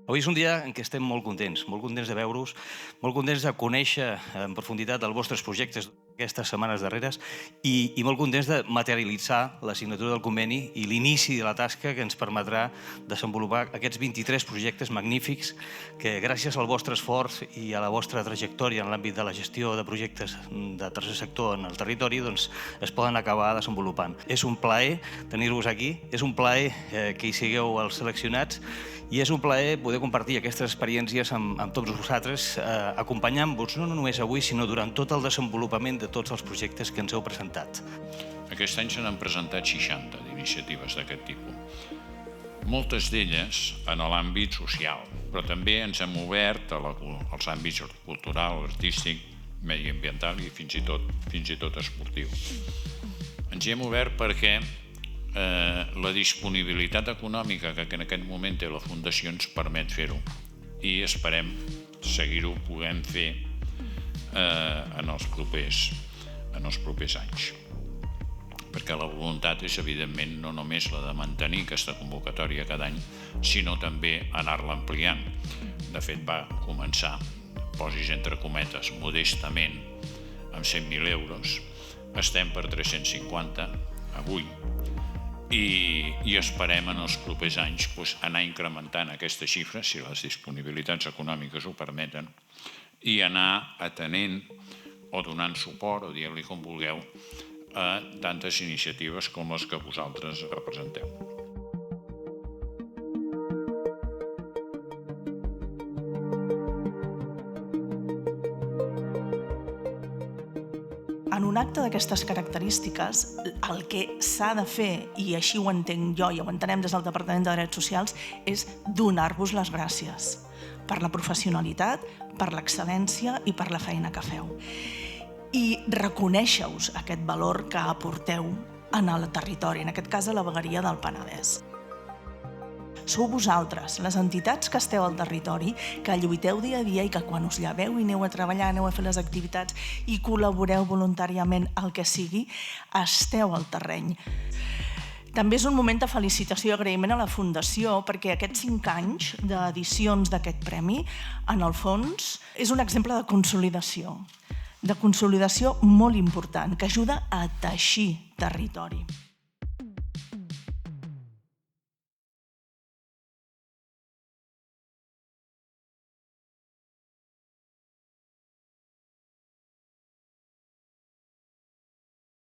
Avui és un dia en què estem molt contents de veure-us, molt contents de conèixer en profunditat els vostres projectes aquestes setmanes darreres i molt contents de materialitzar la signatura del conveni i l'inici de la tasca que ens permetrà desenvolupar aquests 23 projectes magnífics que gràcies al vostre esforç i a la vostra trajectòria en l'àmbit de la gestió de projectes de tercer sector en el territori es poden acabar desenvolupant. És un plaer tenir-vos aquí, és un plaer que hi sigueu els seleccionats i és un plaer poder compartir aquestes experiències amb tots vosaltres, acompanyant-vos no només avui, sinó durant tot el desenvolupament de tots els projectes que ens heu presentat. Aquest any se n'han presentat 60 d'iniciatives d'aquest tipus. Moltes d'elles en l'àmbit social, però també ens hem obert als àmbits cultural, artístic, mediambiental i fins i tot esportiu. Ens hi hem obert perquè la disponibilitat econòmica que en aquest moment té la Fundació ens permet fer-ho i esperem seguir-ho podent fer en els propers anys. Perquè la voluntat és, evidentment, no només la de mantenir aquesta convocatòria cada any, sinó també anar-la ampliant. De fet, va començar, posis entre cometes, modestament, amb 100.000 euros. Estem per 350 avui. I esperem en els propers anys anar incrementant aquesta xifra, si les disponibilitats econòmiques ho permeten, i anar atenent o donant suport, o dient-li com vulgueu, a tantes iniciatives com les que vosaltres representeu. En un acte d'aquestes característiques, el que s'ha de fer, i així ho entenc jo i ho entenem des del Departament de Drets Socials, és donar-vos les gràcies per la professionalitat, per l'excel·lència i per la feina que feu. I reconèixer-vos aquest valor que aporteu en el territori, en aquest cas a la vegueria del Penedès. Sou vosaltres, les entitats que esteu al territori, que lluiteu dia a dia i que quan us lleveu i aneu a treballar, aneu a fer les activitats i col·laboreu voluntàriament el que sigui, esteu al terreny. També és un moment de felicitació i agraïment a la Fundació perquè aquests 5 anys d'edicions d'aquest premi, en el fons, és un exemple de consolidació molt important, que ajuda a teixir territori.